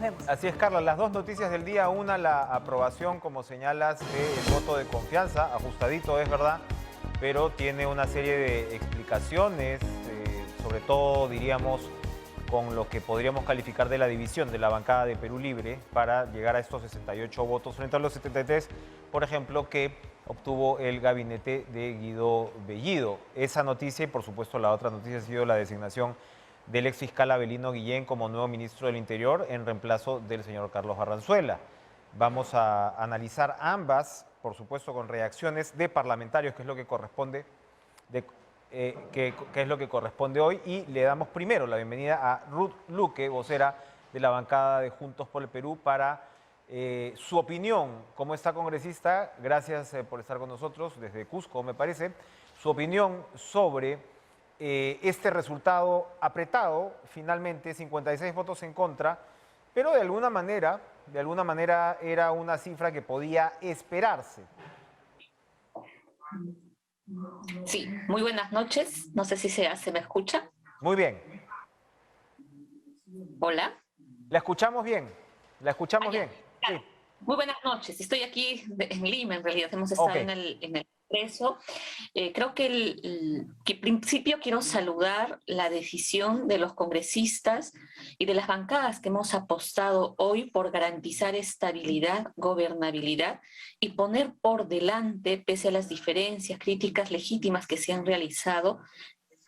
vemos. Así es, Carla, las dos noticias del día, una, la aprobación, como señalas, del voto de confianza, ajustadito, es verdad, pero tiene una serie de explicaciones, sobre todo, diríamos, con lo que podríamos calificar de la división de la bancada de Perú Libre para llegar a estos 68 votos frente a los 73, por ejemplo, que obtuvo el gabinete de Guido Bellido. Esa noticia y, por supuesto, la otra noticia ha sido la designación del exfiscal Avelino Guillén como nuevo ministro del Interior en reemplazo del señor Carlos Barranzuela. Vamos a analizar ambas, por supuesto, con reacciones de parlamentarios, que es lo que corresponde, que es lo que corresponde hoy, y le damos primero la bienvenida a Ruth Luque, vocera de la bancada de Juntos por el Perú, para su opinión como esta congresista. Gracias por estar con nosotros desde Cusco, me parece. Su opinión sobre este resultado apretado, finalmente 56 votos en contra, pero de alguna manera era una cifra que podía esperarse. Sí, muy buenas noches. No sé si se me escucha. Muy bien, Hola. la escuchamos bien, la escuchamos Ya, bien. Sí, claro. Muy buenas noches. Estoy aquí en Lima, en realidad. Hemos ok. estado en el Congreso. Creo que que en principio quiero saludar la decisión de los congresistas y de las bancadas que hemos apostado hoy por garantizar estabilidad, gobernabilidad y poner por delante, pese a las diferencias, críticas legítimas que se han realizado,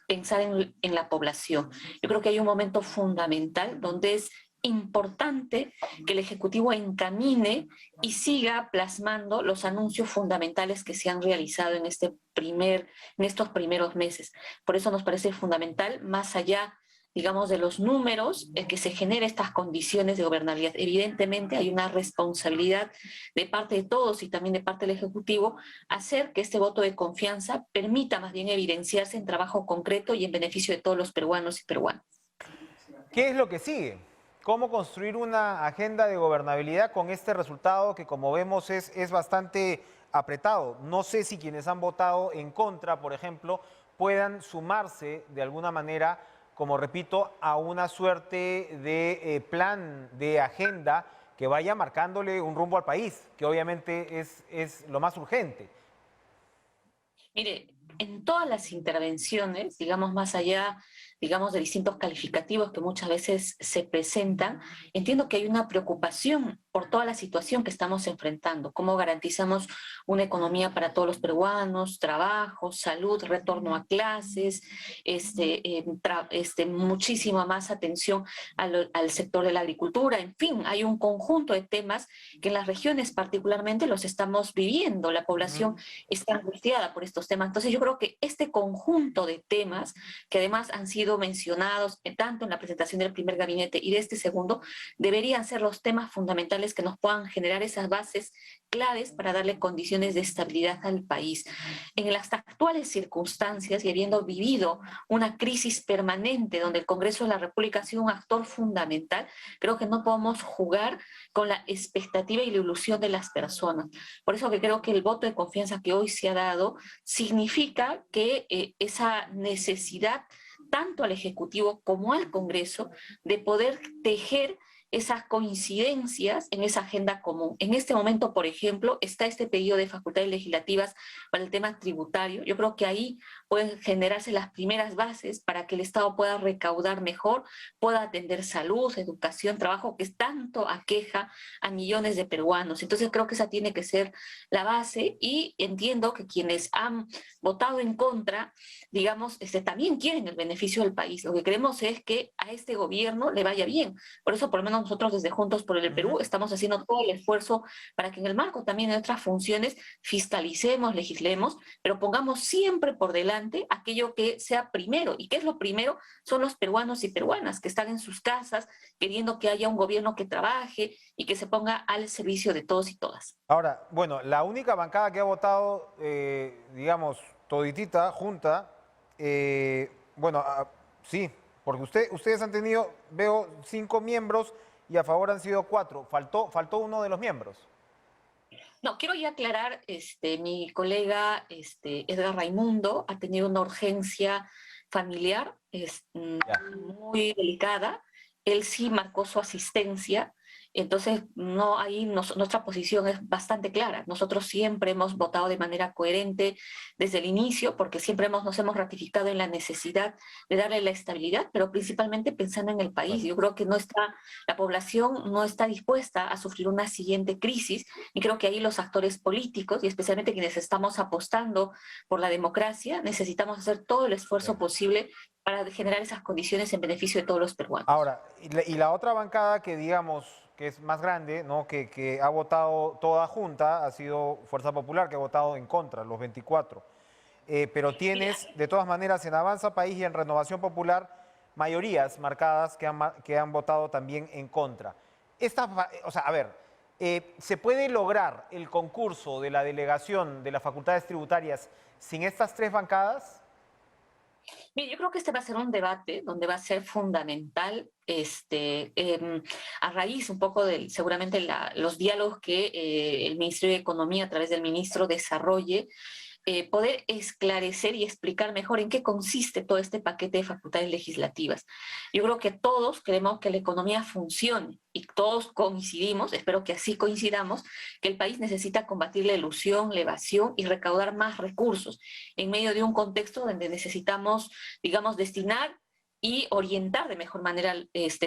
pensar en la población. Yo creo que hay un momento fundamental donde es importante que el Ejecutivo encamine y siga plasmando los anuncios fundamentales que se han realizado en estos primeros meses. Por eso nos parece fundamental, más allá, digamos, de los números, el que se genere estas condiciones de gobernabilidad. Evidentemente hay una responsabilidad de parte de todos y también de parte del Ejecutivo hacer que este voto de confianza permita más bien evidenciarse en trabajo concreto y en beneficio de todos los peruanos y peruanas. ¿Qué es lo que sigue? ¿Cómo construir una agenda de gobernabilidad con este resultado que, como vemos, es bastante apretado? No sé si quienes han votado en contra, por ejemplo, puedan sumarse de alguna manera, como repito, a una suerte de plan, de agenda que vaya marcándole un rumbo al país, que obviamente es lo más urgente. Mire, en todas las intervenciones, digamos más allá, digamos de distintos calificativos que muchas veces se presentan, entiendo que hay una preocupación por toda la situación que estamos enfrentando, cómo garantizamos una economía para todos los peruanos, trabajo, salud, retorno a clases, muchísima más atención al sector de la agricultura, en fin, hay un conjunto de temas que en las regiones particularmente los estamos viviendo, la población está angustiada por estos temas. Entonces yo creo que este conjunto de temas, que además han sido mencionados tanto en la presentación del primer gabinete y de este segundo, deberían ser los temas fundamentales que nos puedan generar esas bases claves para darle condiciones de estabilidad al país. En las actuales circunstancias y habiendo vivido una crisis permanente donde el Congreso de la República ha sido un actor fundamental, creo que no podemos jugar con la expectativa y la ilusión de las personas. Por eso que creo que el voto de confianza que hoy se ha dado significa que esa necesidad tanto al Ejecutivo como al Congreso de poder tejer esas coincidencias en esa agenda común. En este momento, por ejemplo, está este pedido de facultades legislativas para el tema tributario. Yo creo que ahí pueden generarse las primeras bases para que el Estado pueda recaudar mejor, pueda atender salud, educación, trabajo, que tanto aqueja a millones de peruanos. Entonces creo que esa tiene que ser la base y entiendo que quienes han votado en contra, digamos, también quieren el beneficio del país. Lo que queremos es que a este gobierno le vaya bien. Por eso, por lo menos nosotros desde Juntos por el Perú estamos haciendo todo el esfuerzo para que en el marco también de otras funciones fiscalicemos, legislemos, pero pongamos siempre por delante aquello que sea primero. ¿Y qué es lo primero? Son los peruanos y peruanas que están en sus casas queriendo que haya un gobierno que trabaje y que se ponga al servicio de todos y todas. Ahora, bueno, la única bancada que ha votado, digamos, toditita, junta, bueno, sí, porque ustedes han tenido, veo, 5 miembros y a favor han sido 4. Faltó uno de los miembros. No, quiero ya aclarar, mi colega Edgar Raimundo ha tenido una urgencia familiar Ya. muy delicada. Él sí marcó su asistencia Entonces, no, ahí nuestra posición es bastante clara. Nosotros siempre hemos votado de manera coherente desde el inicio, porque siempre nos hemos ratificado en la necesidad de darle la estabilidad, pero principalmente pensando en el país. Bueno, Yo creo que la población no está dispuesta a sufrir una siguiente crisis, y creo que ahí los actores políticos, y especialmente quienes estamos apostando por la democracia, necesitamos hacer todo el esfuerzo bien. posible para generar esas condiciones en beneficio de todos los peruanos. Ahora, y la otra bancada que digamos que es más grande, ¿no? que ha votado toda junta, ha sido Fuerza Popular, que ha votado en contra, los 24. Pero Mira, tienes, de todas maneras, en Avanza País y en Renovación Popular, mayorías marcadas que han votado también en contra. O sea, a ver, ¿se puede lograr el concurso de la delegación de las facultades tributarias sin estas tres bancadas? mira, yo creo que este va a ser un debate donde va a ser fundamental, a raíz un poco de seguramente los diálogos que el Ministerio de Economía a través del ministro desarrolle, poder esclarecer y explicar mejor en qué consiste todo este paquete de facultades legislativas. Yo creo que todos queremos que la economía funcione y todos coincidimos, espero que así coincidamos, que el país necesita combatir la ilusión, la evasión y recaudar más recursos en medio de un contexto donde necesitamos, digamos, destinar y orientar de mejor manera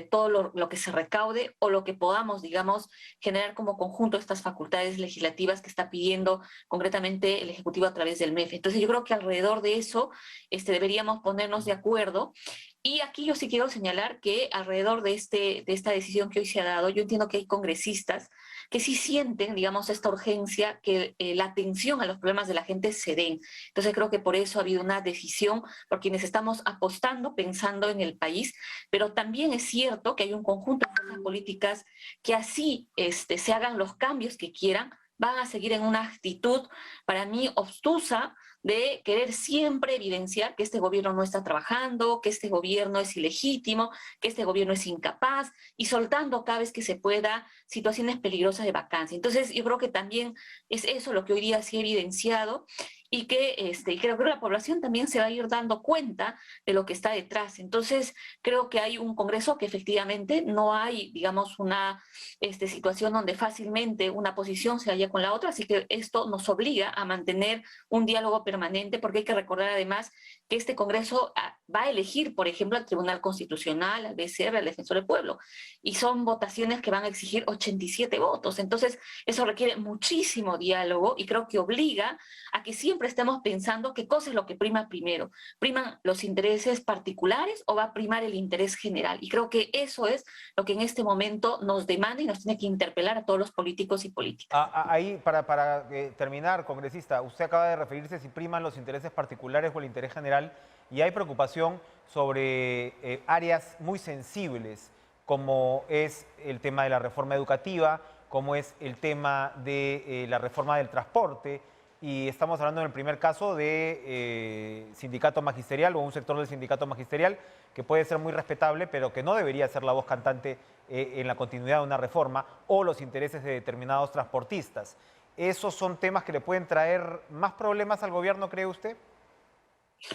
todo lo que se recaude o lo que podamos, digamos, generar como conjunto estas facultades legislativas que está pidiendo concretamente el Ejecutivo a través del MEF. Entonces yo creo que alrededor de eso deberíamos ponernos de acuerdo. Y aquí yo sí quiero señalar que alrededor de esta decisión que hoy se ha dado, yo entiendo que hay congresistas que sí sienten, digamos, esta urgencia, que la atención a los problemas de la gente se den. Entonces creo que por eso ha habido una decisión, por quienes estamos apostando, pensando en el país, pero también es cierto que hay un conjunto de fuerzas políticas que así se hagan los cambios que quieran, van a seguir en una actitud, para mí, obstusa, de querer siempre evidenciar que este gobierno no está trabajando, que este gobierno es ilegítimo, que este gobierno es incapaz, y soltando cada vez que se pueda situaciones peligrosas de vacancia. Entonces, yo creo que también es eso lo que hoy día se ha evidenciado, y que creo que la población también se va a ir dando cuenta de lo que está detrás. Entonces, creo que hay un Congreso que efectivamente no hay, digamos, una situación donde fácilmente una posición se halla con la otra, así que esto nos obliga a mantener un diálogo permanente, porque hay que recordar además que este Congreso va a elegir, por ejemplo, al Tribunal Constitucional, al BCR, al Defensor del Pueblo, y son votaciones que van a exigir 87 votos. Entonces, eso requiere muchísimo diálogo y creo que obliga a que siempre estemos pensando qué cosa es lo que prima primero. ¿Priman los intereses particulares o va a primar el interés general? Y creo que eso es lo que en este momento nos demanda y nos tiene que interpelar a todos los políticos y políticas. Ahí, para terminar, congresista, usted acaba de referirse si priman los intereses particulares o el interés general, y hay preocupación sobre áreas muy sensibles, como es el tema de la reforma educativa, como es el tema de la reforma del transporte, y estamos hablando en el primer caso de sindicato magisterial o un sector del sindicato magisterial que puede ser muy respetable, pero que no debería ser la voz cantante en la continuidad de una reforma, o los intereses de determinados transportistas. ¿Esos son temas que le pueden traer más problemas al gobierno, cree usted?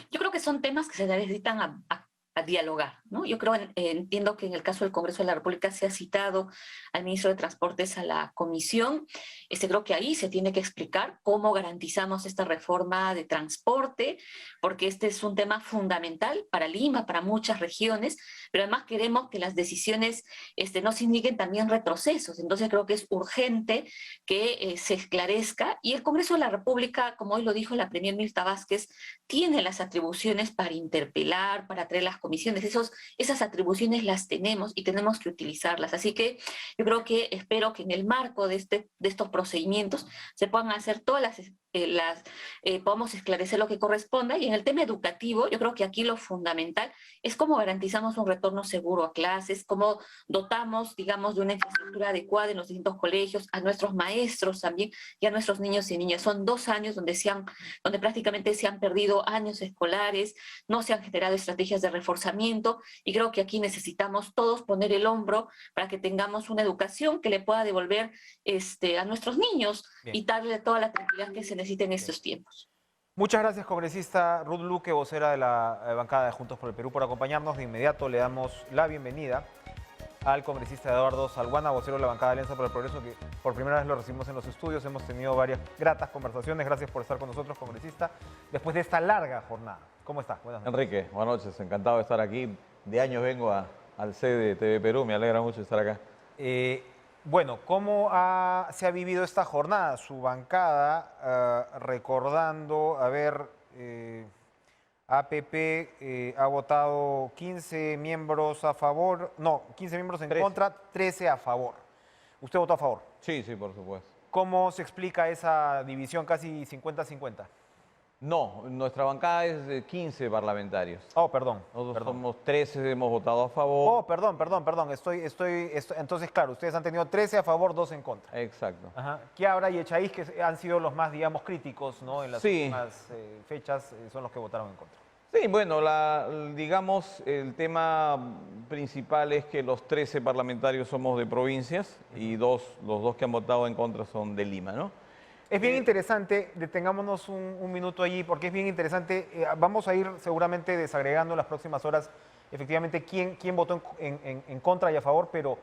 Yo creo que son temas que se necesitan a dialogar, ¿no? Yo creo, entiendo que en el caso del Congreso de la República se ha citado al ministro de Transportes a la comisión. Creo que ahí se tiene que explicar cómo garantizamos esta reforma de transporte, porque este es un tema fundamental para Lima, para muchas regiones, pero además queremos que las decisiones no signifiquen también retrocesos. Entonces creo que es urgente que se esclarezca, y el Congreso de la República, como hoy lo dijo la premier Mirta Vázquez, tiene las atribuciones para interpelar, para traer las comisiones. Esas atribuciones las tenemos y tenemos que utilizarlas. Así que yo creo que espero que en el marco de estos procedimientos se puedan hacer todas podamos esclarecer lo que corresponda. Y en el tema educativo, yo creo que aquí lo fundamental es cómo garantizamos un retorno seguro a clases, cómo dotamos, digamos, de una infraestructura adecuada en los distintos colegios, a nuestros maestros también y a nuestros niños y niñas. Son 2 años donde prácticamente se han perdido años escolares, no se han generado estrategias de reforzamiento, y creo que aquí necesitamos todos poner el hombro para que tengamos una educación que le pueda devolver a nuestros niños Bien, y darle toda la tranquilidad que se necesita en bien. estos tiempos. Muchas gracias, congresista Ruth Luque, vocera de la bancada de Juntos por el Perú, por acompañarnos. De inmediato le damos la bienvenida al congresista Eduardo Salguana, vocero de la bancada de Alianza por el Progreso, que por primera vez lo recibimos en los estudios. Hemos tenido varias gratas conversaciones. Gracias por estar con nosotros, congresista, después de esta larga jornada. ¿Cómo está? Buenas noches. Enrique, buenas noches. Encantado de estar aquí. De años vengo al sede de TV Perú. Me alegra mucho estar acá. Bueno, ¿cómo se ha vivido esta jornada? Su bancada, recordando, APP ha votado 15 miembros a favor, no, 15 miembros en 13. contra, 13 a favor. ¿Usted votó a favor? Sí, por supuesto. ¿Cómo se explica esa división casi 50-50? No, nuestra bancada es de 15 parlamentarios. Oh, perdón. Nosotros somos 13, hemos votado a favor. Oh, perdón. Entonces, claro, ustedes han tenido 13 a favor, 2 en contra. Exacto. Ajá. Quiabra y Echaíz, que han sido los más, digamos, críticos, ¿no? En las últimas fechas, son los que votaron en contra. Sí, bueno, digamos, el tema principal es que los 13 parlamentarios somos de provincias y los dos que han votado en contra son de Lima, ¿no? Es bien interesante, detengámonos un minuto allí, porque es bien interesante. Vamos a ir seguramente desagregando en las próximas horas, efectivamente, quién votó en contra y a favor, pero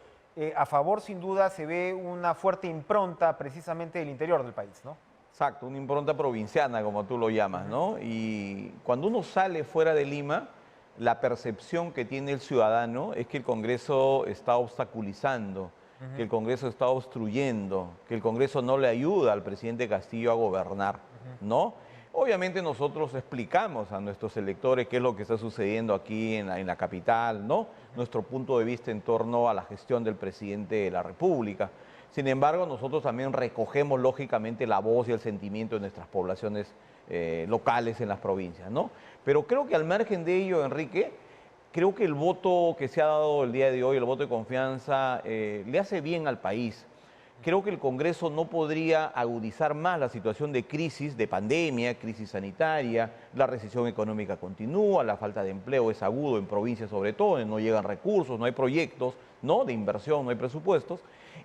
a favor, sin duda, se ve una fuerte impronta precisamente del interior del país, ¿no? Exacto, una impronta provinciana, como tú lo llamas, ¿no? Y cuando uno sale fuera de Lima, la percepción que tiene el ciudadano es que el Congreso está obstaculizando, que el Congreso está obstruyendo, que el Congreso no le ayuda al presidente Castillo a gobernar, ¿no? Obviamente nosotros explicamos a nuestros electores qué es lo que está sucediendo aquí en la capital, ¿no? Nuestro punto de vista en torno a la gestión del presidente de la República. Sin embargo, nosotros también recogemos lógicamente la voz y el sentimiento de nuestras poblaciones locales en las provincias, ¿no? Pero creo que al margen de ello, Enrique, creo que el voto que se ha dado el día de hoy, el voto de confianza, le hace bien al país. Creo que el Congreso no podría agudizar más la situación de crisis, de pandemia, crisis sanitaria, la recesión económica continúa, la falta de empleo es agudo en provincias sobre todo, donde no llegan recursos, no hay proyectos, ¿no?, de inversión, no hay presupuestos.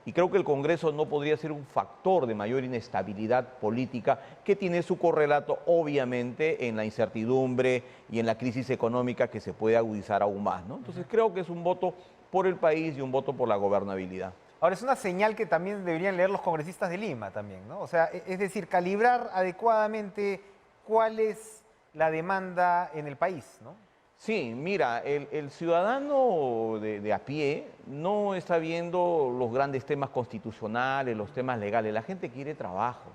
Y creo que el Congreso no podría ser un factor de mayor inestabilidad política que tiene su correlato, obviamente, en la incertidumbre y en la crisis económica que se puede agudizar aún más, ¿no? Entonces creo que es un voto por el país y un voto por la gobernabilidad. Ahora, es una señal que también deberían leer los congresistas de Lima también, ¿no? O sea, es decir, calibrar adecuadamente cuál es la demanda en el país, ¿no? Sí, mira, el ciudadano de a pie no está viendo los grandes temas constitucionales, los temas legales. La gente quiere trabajo,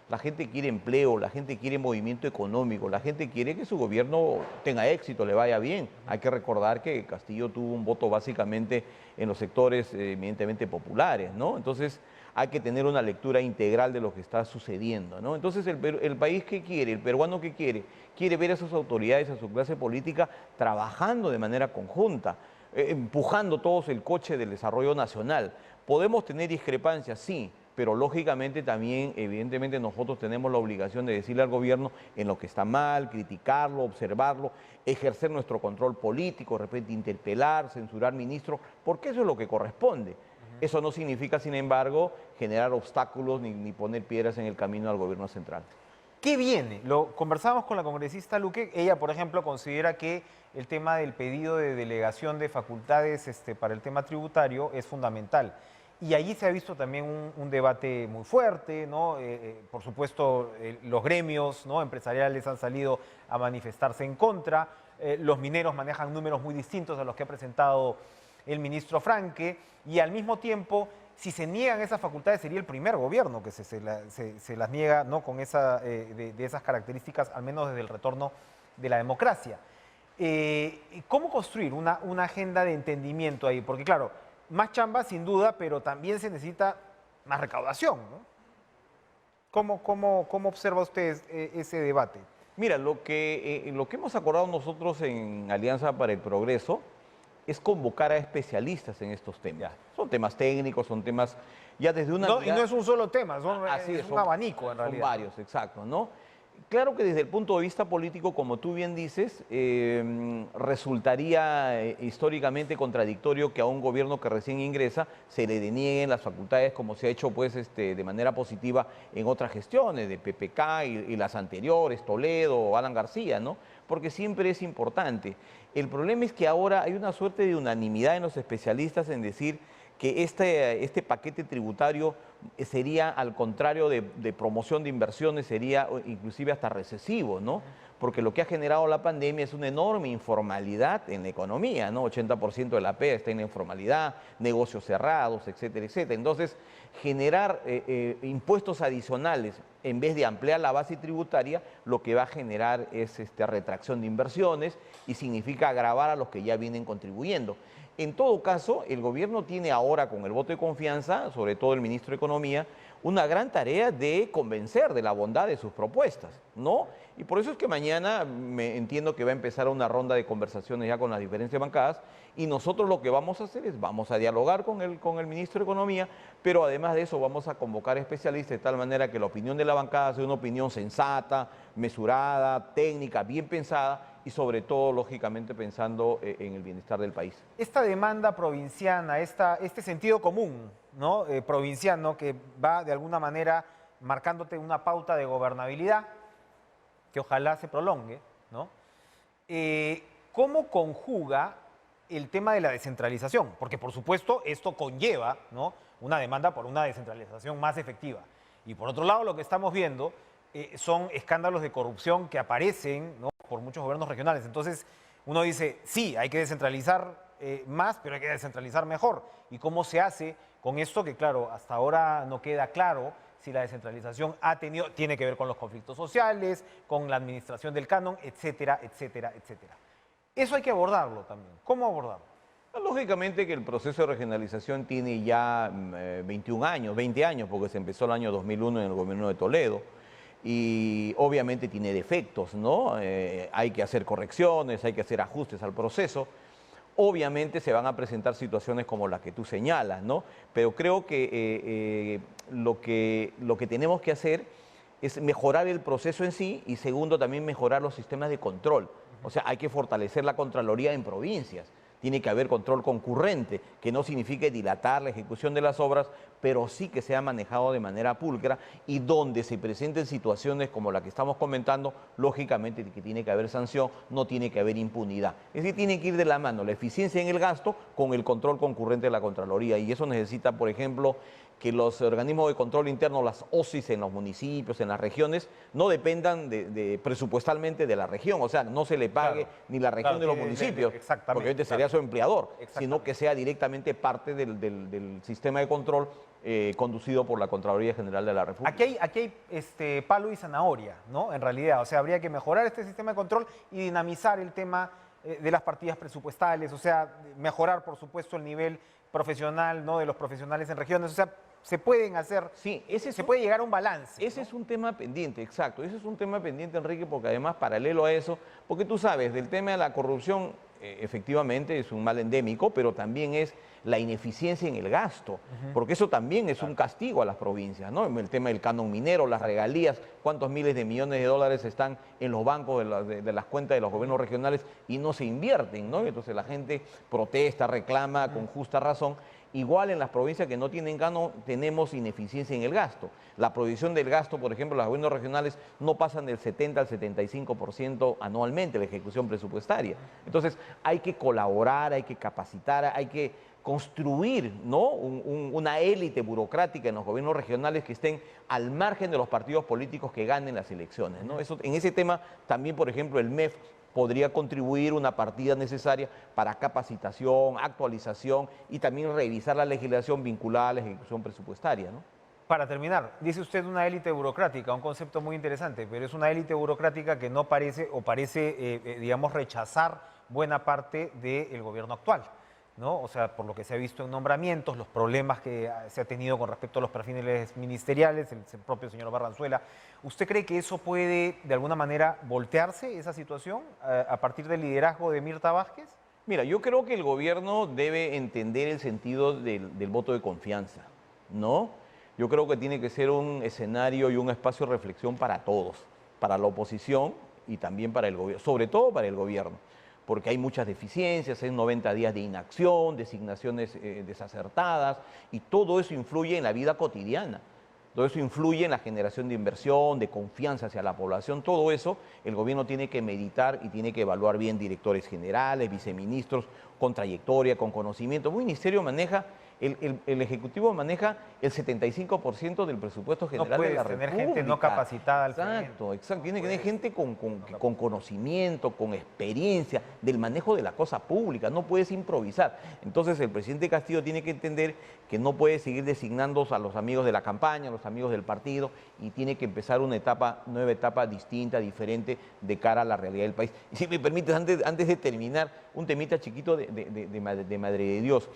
la gente quiere empleo, la gente quiere movimiento económico, la gente quiere que su gobierno tenga éxito, le vaya bien. Hay que recordar que Castillo tuvo un voto básicamente en los sectores eminentemente populares, ¿no? Entonces hay que tener una lectura integral de lo que está sucediendo, ¿no? Entonces el país, ¿qué quiere? El peruano, ¿qué quiere? Quiere ver a sus autoridades, a su clase política trabajando de manera conjunta, empujando todos el coche del desarrollo nacional. Podemos tener discrepancias, sí, pero lógicamente también, evidentemente, nosotros tenemos la obligación de decirle al gobierno en lo que está mal, criticarlo, observarlo, ejercer nuestro control político, de repente interpelar, censurar ministros, porque eso es lo que corresponde. Eso no significa, sin embargo, generar obstáculos ni poner piedras en el camino al gobierno central. ¿Qué viene? Lo conversábamos con la congresista Luque. Ella, por ejemplo, considera que el tema del pedido de delegación de facultades para el tema tributario es fundamental. Y allí se ha visto también un debate muy fuerte, ¿no? Por supuesto, los gremios, ¿no?, empresariales han salido a manifestarse en contra. Los mineros manejan números muy distintos a los que ha presentado el ministro Franque. Y al mismo tiempo, si se niegan esas facultades, sería el primer gobierno que se las niega, ¿no?, con de esas características, al menos desde el retorno de la democracia. ¿Cómo construir una agenda de entendimiento ahí? Porque claro, más chamba sin duda, pero también se necesita más recaudación, ¿no? ¿Cómo observa usted ese debate? Mira, lo que hemos acordado nosotros en Alianza para el Progreso es convocar a especialistas en estos temas. Son temas técnicos, son temas ya desde una... No, y no es un solo tema, es un abanico en realidad. Son varios, exacto, ¿no? Claro que desde el punto de vista político, como tú bien dices, resultaría históricamente contradictorio que a un gobierno que recién ingresa se le denieguen las facultades, como se ha hecho pues, de manera positiva en otras gestiones, de PPK y las anteriores, Toledo, Alan García, ¿no? porque siempre es importante. El problema es que ahora hay una suerte de unanimidad en los especialistas en decir que este paquete tributario sería, al contrario de promoción de inversiones, sería inclusive hasta recesivo, ¿no? Porque lo que ha generado la pandemia es una enorme informalidad en la economía, ¿no? 80% de la PEA está en la informalidad, negocios cerrados, etcétera, etcétera. Entonces, generar impuestos adicionales en vez de ampliar la base tributaria, lo que va a generar es retracción de inversiones y significa agravar a los que ya vienen contribuyendo. En todo caso, el gobierno tiene ahora, con el voto de confianza, sobre todo el ministro de Economía, una gran tarea de convencer de la bondad de sus propuestas, ¿no? Y por eso es que mañana me entiendo que va a empezar una ronda de conversaciones ya con las diferentes bancadas, y nosotros lo que vamos a hacer es, vamos a dialogar con el ministro de Economía, pero además de eso vamos a convocar especialistas de tal manera que la opinión de la bancada sea una opinión sensata, mesurada, técnica, bien pensada, y sobre todo, lógicamente, pensando en el bienestar del país. Esta demanda provinciana, este sentido común, ¿no? Provinciano, que va de alguna manera marcándote una pauta de gobernabilidad, que ojalá se prolongue, ¿no? ¿Cómo conjuga el tema de la descentralización? Porque, por supuesto, esto conlleva, ¿no?, una demanda por una descentralización más efectiva. Y por otro lado, lo que estamos viendo son escándalos de corrupción que aparecen, ¿no?, por muchos gobiernos regionales. Entonces, uno dice, sí, hay que descentralizar más, pero hay que descentralizar mejor. ¿Y cómo se hace con esto? Que, claro, hasta ahora no queda claro si la descentralización tiene que ver con los conflictos sociales, con la administración del canon, etcétera, etcétera, etcétera. Eso hay que abordarlo también. ¿Cómo abordarlo? Lógicamente que el proceso de regionalización tiene ya 21 años, 20 años, porque se empezó el año 2001 en el gobierno de Toledo. Y obviamente tiene defectos, ¿no? Hay que hacer correcciones, hay que hacer ajustes al proceso. Obviamente se van a presentar situaciones como las que tú señalas, ¿no? Pero creo que lo que tenemos que hacer es mejorar el proceso en sí y segundo también mejorar los sistemas de control. O sea, hay que fortalecer la Contraloría en provincias. Tiene que haber control concurrente, que no signifique dilatar la ejecución de las obras, pero sí que sea manejado de manera pulcra y donde se presenten situaciones como la que estamos comentando, lógicamente que tiene que haber sanción, no tiene que haber impunidad. Es decir, tiene que ir de la mano la eficiencia en el gasto con el control concurrente de la Contraloría y eso necesita, por ejemplo, que los organismos de control interno, las OSIs en los municipios, en las regiones, no dependan presupuestalmente de la región, o sea, no se le pague ni la región ni los municipios, porque obviamente sería su empleador, sino que sea directamente parte del sistema de control conducido por la Contraloría General de la República. Aquí hay palo y zanahoria, ¿no? En realidad, o sea, habría que mejorar este sistema de control y dinamizar el tema de las partidas presupuestales, o sea, mejorar, por supuesto, el nivel profesional, ¿no?, de los profesionales en regiones, o sea, se pueden hacer, sí, se puede llegar a un balance. Ese, ¿no?, es un tema pendiente, exacto, ese es un tema pendiente, Enrique, porque además, paralelo a eso, porque tú sabes, del tema de la corrupción, efectivamente es un mal endémico, pero también es la ineficiencia en el gasto, porque eso también es un castigo a las provincias, ¿no? El tema del canon minero, las regalías, cuántos miles de millones de dólares están en los bancos de las cuentas de los gobiernos regionales y no se invierten, ¿no? Entonces la gente protesta, reclama con justa razón. Igual en las provincias que no tienen canon tenemos ineficiencia en el gasto. La proyección del gasto, por ejemplo, los gobiernos regionales no pasan del 70 al 75% anualmente la ejecución presupuestaria. Entonces hay que colaborar, hay que capacitar, hay que construir, ¿no?, una élite burocrática en los gobiernos regionales que estén al margen de los partidos políticos que ganen las elecciones, ¿no? Eso, en ese tema también, por ejemplo, el MEF podría contribuir una partida necesaria para capacitación, actualización y también revisar la legislación vinculada a la ejecución presupuestaria, ¿no? Para terminar, dice usted una élite burocrática, un concepto muy interesante, pero es una élite burocrática que no parece o parece, digamos, rechazar buena parte del gobierno actual, ¿no? O sea, por lo que se ha visto en nombramientos, los problemas que se ha tenido con respecto a los perfiles ministeriales, el propio señor Barranzuela. ¿Usted cree que eso puede, de alguna manera, voltearse, esa situación, a partir del liderazgo de Mirta Vázquez? Mira, yo creo que el gobierno debe entender el sentido del voto de confianza, ¿no? Yo creo que tiene que ser un escenario y un espacio de reflexión para todos, para la oposición y también para el gobierno, sobre todo para el gobierno, porque hay muchas deficiencias, hay 90 días de inacción, designaciones desacertadas, y todo eso influye en la vida cotidiana. todo eso influye en la generación de inversión, de confianza hacia la población, todo eso el gobierno tiene que meditar y tiene que evaluar bien directores generales, viceministros, con trayectoria, con conocimiento. Un ministerio maneja, el Ejecutivo maneja el 75% del presupuesto general de la República. No puedes tener gente no capacitada al frente. Exacto. Tiene que tener gente con conocimiento, con experiencia del manejo de la cosa pública. No puedes improvisar. Entonces el presidente Castillo tiene que entender que no puede seguir designando a los amigos de la campaña, a los amigos del partido, y tiene que empezar una nueva etapa distinta, diferente, de cara a la realidad del país. Y si me permites, antes de terminar, un temita chiquito de Madre de Dios.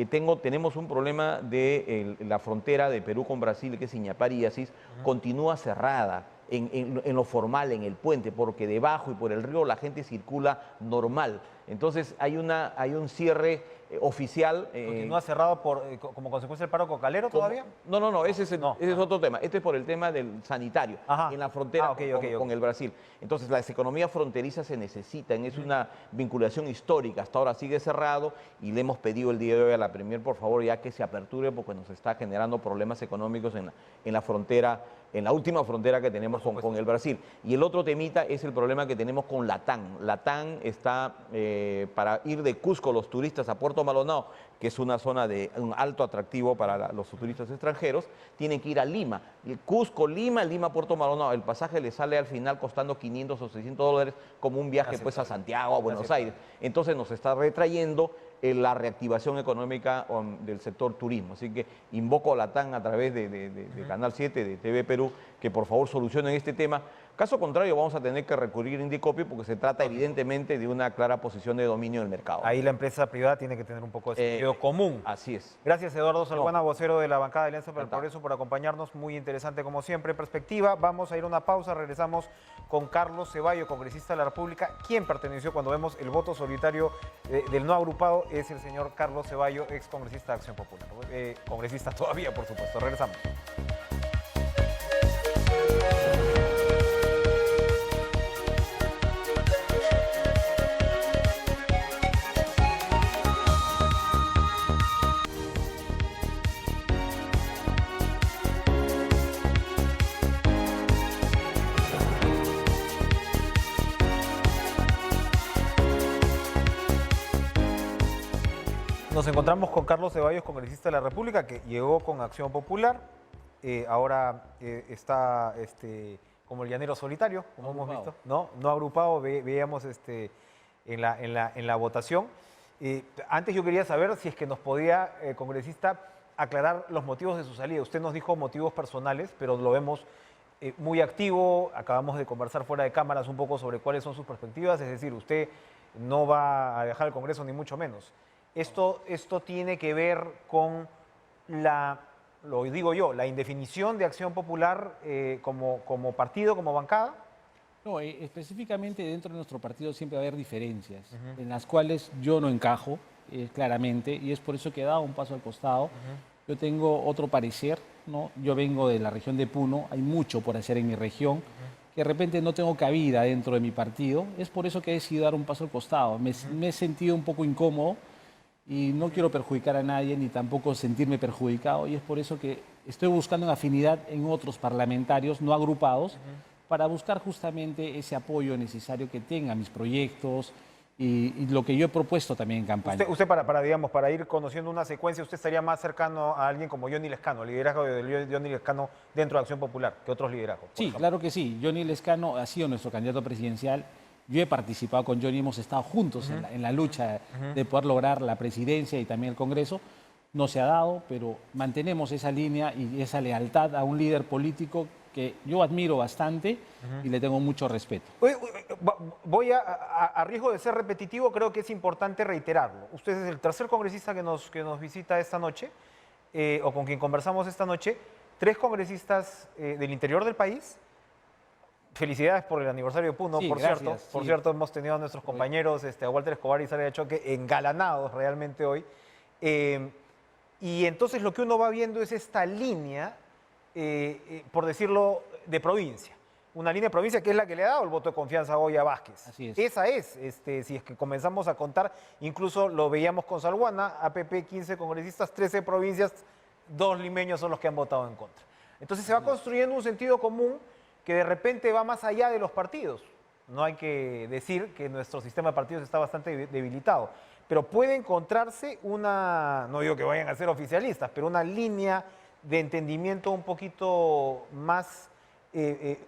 Tenemos un problema de la frontera de Perú con Brasil, que es Iñapari y Asís, continúa cerrada en lo formal, en el puente, porque debajo y por el río la gente circula normal. Entonces hay un cierre oficial. ¿Continúa cerrado como consecuencia del paro cocalero todavía? No, ese es otro tema. Este es por el tema del sanitario, en la frontera con el Brasil. Entonces las economías fronterizas se necesitan, es una vinculación histórica. Hasta ahora sigue cerrado y le hemos pedido el día de hoy a la Premier, por favor, ya que se aperture, porque nos está generando problemas económicos en la frontera, en la última frontera que tenemos con el Brasil. Y el otro temita es el problema que tenemos con Latam. Latam está para ir de Cusco los turistas a Puerto Maldonado, que es una zona de un alto atractivo para los turistas extranjeros, tienen que ir a Lima. Cusco, Lima, Puerto Maldonado. El pasaje le sale al final costando 500 o 600 dólares, como un viaje pues a Santiago, a Buenos Aires. Entonces nos está retrayendo la reactivación económica del sector turismo. Así que invoco a Latam a través de Canal 7, de TV Perú, que por favor solucionen este tema. Caso contrario, vamos a tener que recurrir a Indicopio, porque se trata evidentemente de una clara posición de dominio del mercado. Ahí la empresa privada tiene que tener un poco de sentido común. Así es. Gracias, Eduardo Salguana, vocero de la bancada de Alianza para el Progreso, por acompañarnos. Muy interesante, como siempre, perspectiva. Vamos a ir a una pausa. Regresamos con Carlos Ceballos, congresista de la República, quien perteneció, cuando vemos el voto solitario del no agrupado, es el señor Carlos Ceballos, ex congresista de Acción Popular. Congresista todavía, por supuesto. Regresamos. Nos encontramos con Carlos Ceballos, congresista de la República, que llegó con Acción Popular. Ahora está como el llanero solitario, como hemos visto. No agrupado, veíamos en la votación. Antes yo quería saber si es que nos podía, congresista, aclarar los motivos de su salida. Usted nos dijo motivos personales, pero lo vemos muy activo. Acabamos de conversar fuera de cámaras un poco sobre cuáles son sus perspectivas. Es decir, usted no va a dejar el Congreso, ni mucho menos. Esto tiene que ver con lo digo yo, la indefinición de Acción Popular como partido, como bancada. No, específicamente dentro de nuestro partido siempre va a haber diferencias, en las cuales yo no encajo claramente, y es por eso que he dado un paso al costado. Yo tengo otro parecer, ¿no? Yo vengo de la región de Puno, hay mucho por hacer en mi región, que de repente no tengo cabida dentro de mi partido. Es por eso que he decidido dar un paso al costado. Me he sentido un poco incómodo, y no quiero perjudicar a nadie, ni tampoco sentirme perjudicado, y es por eso que estoy buscando una afinidad en otros parlamentarios no agrupados, para buscar justamente ese apoyo necesario que tengan mis proyectos y lo que yo he propuesto también en campaña. Usted para ir conociendo una secuencia, usted estaría más cercano a alguien como Johnny Lescano, el liderazgo de Johnny Lescano dentro de Acción Popular, que otros liderazgos. Sí, claro que sí. Johnny Lescano ha sido nuestro candidato presidencial. Yo he participado con Johnny, hemos estado juntos en la lucha de poder lograr la presidencia y también el Congreso. No se ha dado, pero mantenemos esa línea y esa lealtad a un líder político que yo admiro bastante y le tengo mucho respeto. Voy a riesgo de ser repetitivo, creo que es importante reiterarlo. Usted es el tercer congresista que nos visita esta noche, o con quien conversamos esta noche. 3 congresistas del interior del país. Felicidades por el aniversario de Puno, sí, por gracias, cierto. sí. Por cierto, hemos tenido a nuestros compañeros, a Walter Escobar y Sara de Choque, engalanados realmente hoy. Y entonces lo que uno va viendo es esta línea, por decirlo, de provincia. Una línea de provincia que es la que le ha dado el voto de confianza hoy a Vázquez. Así es. Esa es, si es que comenzamos a contar, incluso lo veíamos con Salguana, APP 15 congresistas, 13 provincias, 2 limeños son los que han votado en contra. Entonces se va construyendo un sentido común que de repente va más allá de los partidos. No hay que decir que nuestro sistema de partidos está bastante debilitado, pero puede encontrarse una, no digo que vayan a ser oficialistas, pero una línea de entendimiento un poquito más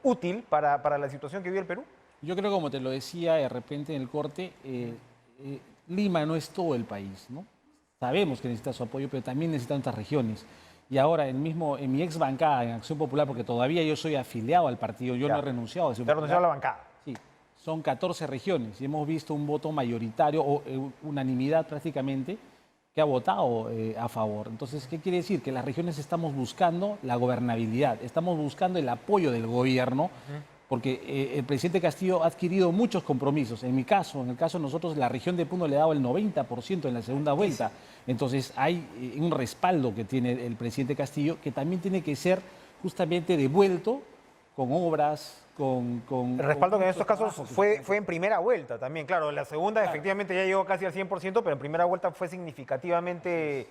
útil para la situación que vive el Perú. Yo creo, como te lo decía de repente en el corte, Lima no es todo el país, ¿no? Sabemos que necesita su apoyo, pero también necesita otras regiones. Y ahora, en mi ex bancada, en Acción Popular, porque todavía yo soy afiliado al partido, yo no he renunciado a Acción Popular. Renunciado a la bancada. Sí, son 14 regiones y hemos visto un voto mayoritario, o unanimidad prácticamente, que ha votado a favor. Entonces, ¿qué quiere decir? Que las regiones estamos buscando la gobernabilidad, estamos buscando el apoyo del gobierno, porque el presidente Castillo ha adquirido muchos compromisos. En el caso de nosotros, la región de Puno le ha dado el 90% en la segunda vuelta. Entonces hay un respaldo que tiene el presidente Castillo que también tiene que ser justamente devuelto con obras, el respaldo que en estos casos fue en primera vuelta también. Claro, en la segunda efectivamente ya llegó casi al 100%, pero en primera vuelta fue significativamente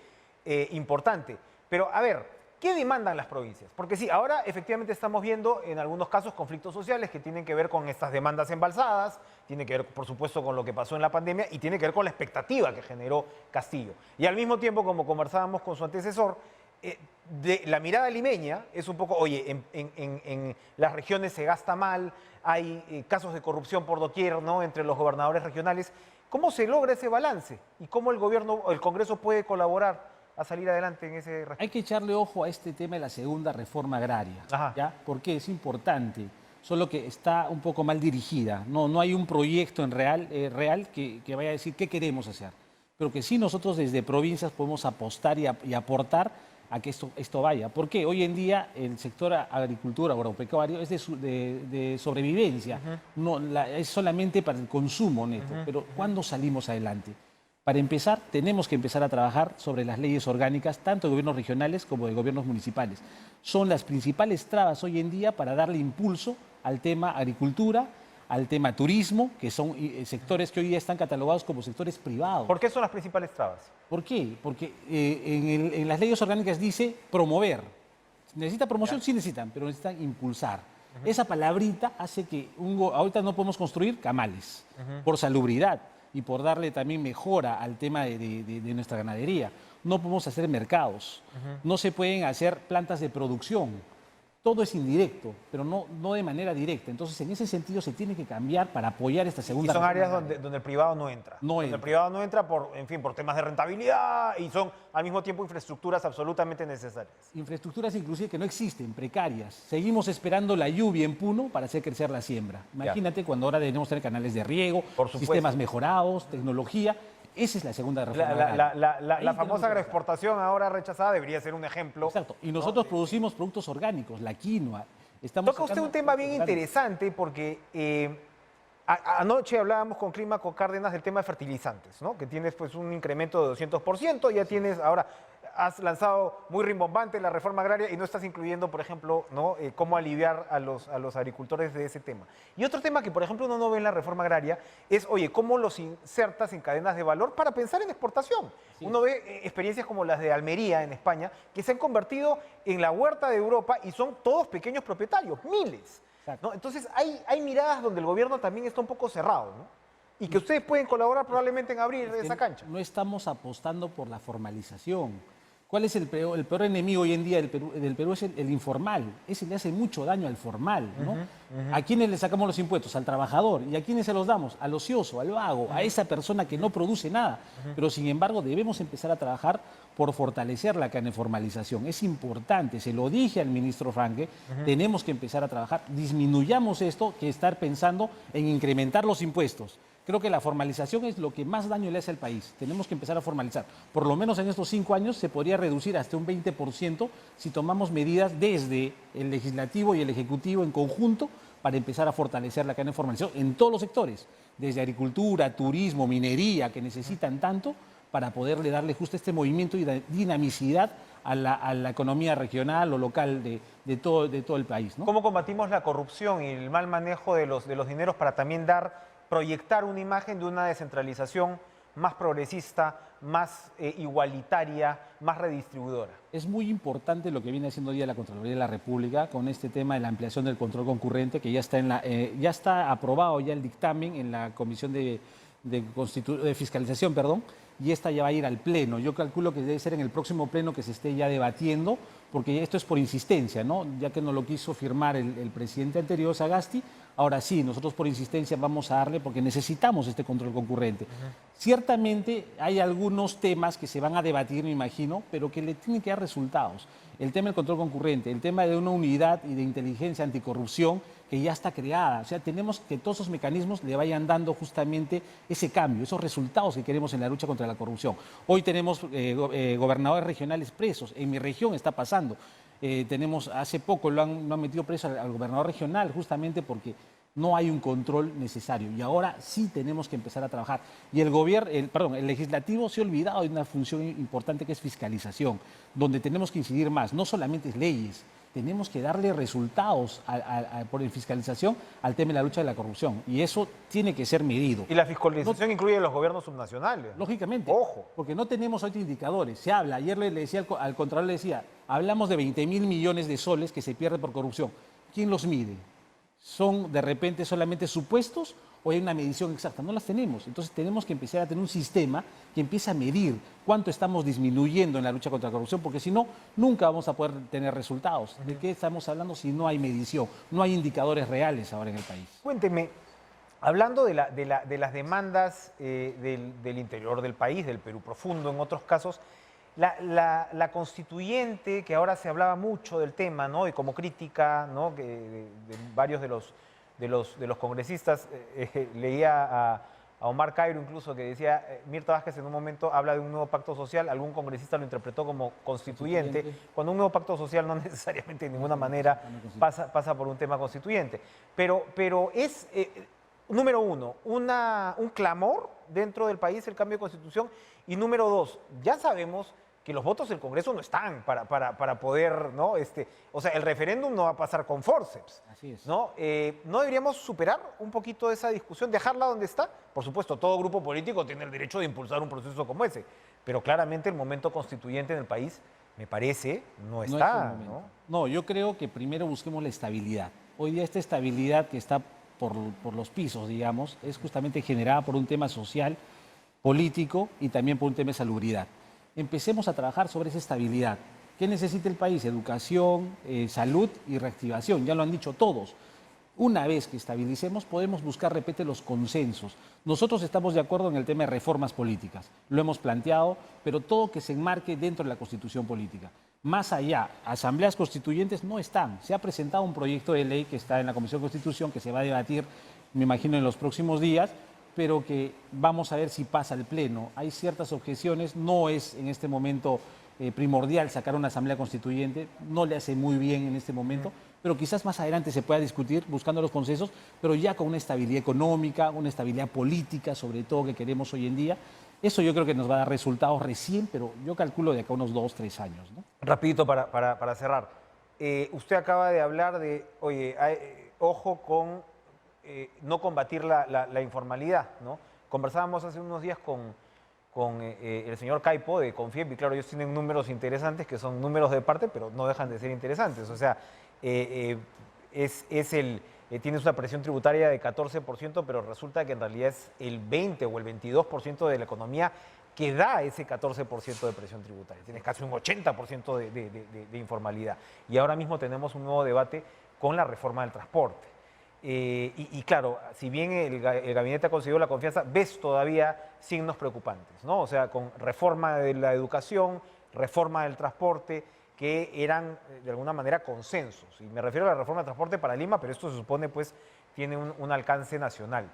importante. Pero a ver, ¿qué demandan las provincias? Porque sí, ahora efectivamente estamos viendo en algunos casos conflictos sociales que tienen que ver con estas demandas embalsadas, tiene que ver, por supuesto, con lo que pasó en la pandemia y tiene que ver con la expectativa que generó Castillo. Y al mismo tiempo, como conversábamos con su antecesor, de la mirada limeña es un poco, oye, en las regiones se gasta mal, hay casos de corrupción por doquier, ¿no?, entre los gobernadores regionales. ¿Cómo se logra ese balance? ¿Y cómo el gobierno o el Congreso puede colaborar a salir adelante en ese respecto? Hay que echarle ojo a este tema de la segunda reforma agraria, ¿ya? Porque es importante, solo que está un poco mal dirigida. No hay un proyecto en real que vaya a decir qué queremos hacer. Pero que sí nosotros desde provincias podemos apostar y aportar a que esto vaya. Porque hoy en día el sector agricultura agropecuario es de sobrevivencia, es solamente para el consumo neto. Pero ¿cuándo salimos adelante? Para empezar, tenemos que empezar a trabajar sobre las leyes orgánicas, tanto de gobiernos regionales como de gobiernos municipales. Son las principales trabas hoy en día para darle impulso al tema agricultura, al tema turismo, que son sectores que hoy día están catalogados como sectores privados. ¿Por qué son las principales trabas? ¿Por qué? Porque en las leyes orgánicas dice promover. ¿Necesita promoción? Sí necesitan, pero necesitan impulsar. Esa palabrita hace que ahorita no podemos construir camales por salubridad y por darle también mejora al tema de nuestra ganadería. No podemos hacer mercados, no se pueden hacer plantas de producción. Todo es indirecto, pero no de manera directa. Entonces, en ese sentido, se tiene que cambiar para apoyar esta segunda reforma. Y son áreas agraria donde el privado no entra. El privado no entra por temas de rentabilidad y son al mismo tiempo infraestructuras absolutamente necesarias. Infraestructuras inclusive que no existen, precarias. Seguimos esperando la lluvia en Puno para hacer crecer la siembra. Imagínate cuando ahora debemos tener canales de riego, sistemas mejorados, tecnología. Esa es la segunda reforma. La famosa agroexportación ahora rechazada debería ser un ejemplo. Exacto. Y nosotros producimos productos orgánicos, la quinoa. Toca usted un tema bien interesante porque anoche hablábamos con Clímaco Cárdenas del tema de fertilizantes, ¿no? Que tienes pues un incremento de 200%, ya tienes ahora... Has lanzado muy rimbombante la reforma agraria y no estás incluyendo, por ejemplo, ¿no?, cómo aliviar a los agricultores de ese tema. Y otro tema que, por ejemplo, uno no ve en la reforma agraria es, oye, cómo los insertas en cadenas de valor para pensar en exportación. Sí. Uno ve experiencias como las de Almería, en España, que se han convertido en la huerta de Europa y son todos pequeños propietarios, miles, ¿no? Entonces, hay miradas donde el gobierno también está un poco cerrado, ¿no? Y que ustedes pueden colaborar probablemente en abrir esa cancha. No estamos apostando por la formalización. ¿Cuál es el peor enemigo hoy en día del Perú? Es el informal. Ese le hace mucho daño al formal, ¿no? ¿A quiénes le sacamos los impuestos? Al trabajador. ¿Y a quiénes se los damos? Al ocioso, al vago, a esa persona que no produce nada. Pero sin embargo debemos empezar a trabajar por fortalecer la cadena de formalización. Es importante, se lo dije al ministro Franque, tenemos que empezar a trabajar. Disminuyamos esto que estar pensando en incrementar los impuestos. Creo que la formalización es lo que más daño le hace al país. Tenemos que empezar a formalizar. Por lo menos en estos 5 años se podría reducir hasta un 20% si tomamos medidas desde el legislativo y el ejecutivo en conjunto para empezar a fortalecer la cadena de formalización en todos los sectores, desde agricultura, turismo, minería, que necesitan tanto para poderle darle justo este movimiento y dinamicidad a la economía regional o local de todo el país, ¿no? ¿Cómo combatimos la corrupción y el mal manejo de los dineros para también proyectar una imagen de una descentralización más progresista, más igualitaria, más redistribuidora? Es muy importante lo que viene haciendo hoy día la Contraloría de la República con este tema de la ampliación del control concurrente, que ya está, ya está aprobado ya el dictamen en la Comisión de Fiscalización, perdón, y esta ya va a ir al Pleno. Yo calculo que debe ser en el próximo Pleno que se esté ya debatiendo, porque esto es por insistencia, ¿no? Ya que no lo quiso firmar el presidente anterior, Sagasti, ahora sí, nosotros por insistencia vamos a darle porque necesitamos este control concurrente. Ciertamente hay algunos temas que se van a debatir, me imagino, pero que le tienen que dar resultados. El tema del control concurrente, el tema de una unidad y de inteligencia anticorrupción que ya está creada. O sea, tenemos que todos esos mecanismos le vayan dando justamente ese cambio, esos resultados que queremos en la lucha contra la corrupción. Hoy tenemos gobernadores regionales presos, en mi región está pasando. Tenemos, hace poco lo han metido preso al gobernador regional justamente porque no hay un control necesario y ahora sí tenemos que empezar a trabajar. Y el legislativo se ha olvidado de una función importante que es fiscalización, donde tenemos que incidir más, no solamente es leyes, tenemos que darle resultados por fiscalización al tema de la lucha de la corrupción y eso tiene que ser medido. Y la fiscalización incluye los gobiernos subnacionales. Lógicamente, ojo, porque no tenemos hoy indicadores. Se habla, ayer le decía al Contralor, le decía, hablamos de 20.000 millones de soles que se pierden por corrupción. ¿Quién los mide? ¿Son de repente solamente supuestos o hay una medición exacta? No las tenemos. Entonces tenemos que empezar a tener un sistema que empiece a medir cuánto estamos disminuyendo en la lucha contra la corrupción, porque si no, nunca vamos a poder tener resultados. ¿De qué estamos hablando si no hay medición? No hay indicadores reales ahora en el país. Cuénteme, hablando de las demandas del interior del país, del Perú profundo en otros casos, la constituyente, que ahora se hablaba mucho del tema, ¿no? Y como crítica, ¿no? de varios de los congresistas, leía a Omar Cairo incluso que decía, Mirta Vázquez en un momento habla de un nuevo pacto social, algún congresista lo interpretó como constituyente, cuando un nuevo pacto social no necesariamente de ninguna manera pasa por un tema constituyente. Pero es, número uno, un clamor dentro del país el cambio de constitución, y número dos, ya sabemos que los votos del Congreso no están para poder, ¿no? O sea, el referéndum no va a pasar con forceps. Así es. ¿No? ¿No deberíamos superar un poquito esa discusión, dejarla donde está? Por supuesto, todo grupo político tiene el derecho de impulsar un proceso como ese, pero claramente el momento constituyente en el país, me parece, no está, ¿no? No, yo creo que primero busquemos la estabilidad. Hoy día esta estabilidad que está por los pisos, digamos, es justamente generada por un tema social, político y también por un tema de salubridad. Empecemos a trabajar sobre esa estabilidad. ¿Qué necesita el país? Educación, salud y reactivación, ya lo han dicho todos. Una vez que estabilicemos, podemos buscar, repite, los consensos. Nosotros estamos de acuerdo en el tema de reformas políticas, lo hemos planteado, pero todo que se enmarque dentro de la Constitución política. Más allá, asambleas constituyentes no están. Se ha presentado un proyecto de ley que está en la Comisión de Constitución, que se va a debatir, me imagino, en los próximos días, pero que vamos a ver si pasa al Pleno. Hay ciertas objeciones, no es en este momento primordial sacar una asamblea constituyente, no le hace muy bien en este momento, pero quizás más adelante se pueda discutir buscando los consensos, pero ya con una estabilidad económica, una estabilidad política, sobre todo que queremos hoy en día. Eso yo creo que nos va a dar resultados recién, pero yo calculo de acá unos 2, 3 años, ¿no? Rapidito para cerrar. Usted acaba de hablar de, oye, ojo con no combatir la informalidad, ¿no? Conversábamos hace unos días con el señor Caipo de Confiep, y claro, ellos tienen números interesantes que son números de parte, pero no dejan de ser interesantes. O sea, tienes una presión tributaria de 14%, pero resulta que en realidad es el 20 o el 22% de la economía que da ese 14% de presión tributaria. Tienes casi un 80% de informalidad. Y ahora mismo tenemos un nuevo debate con la reforma del transporte. Y claro, si bien el gabinete ha conseguido la confianza, ves todavía signos preocupantes, ¿no? O sea, con reforma de la educación, reforma del transporte, que eran de alguna manera consensos. Y me refiero a la reforma del transporte para Lima, pero esto se supone pues tiene un alcance nacional.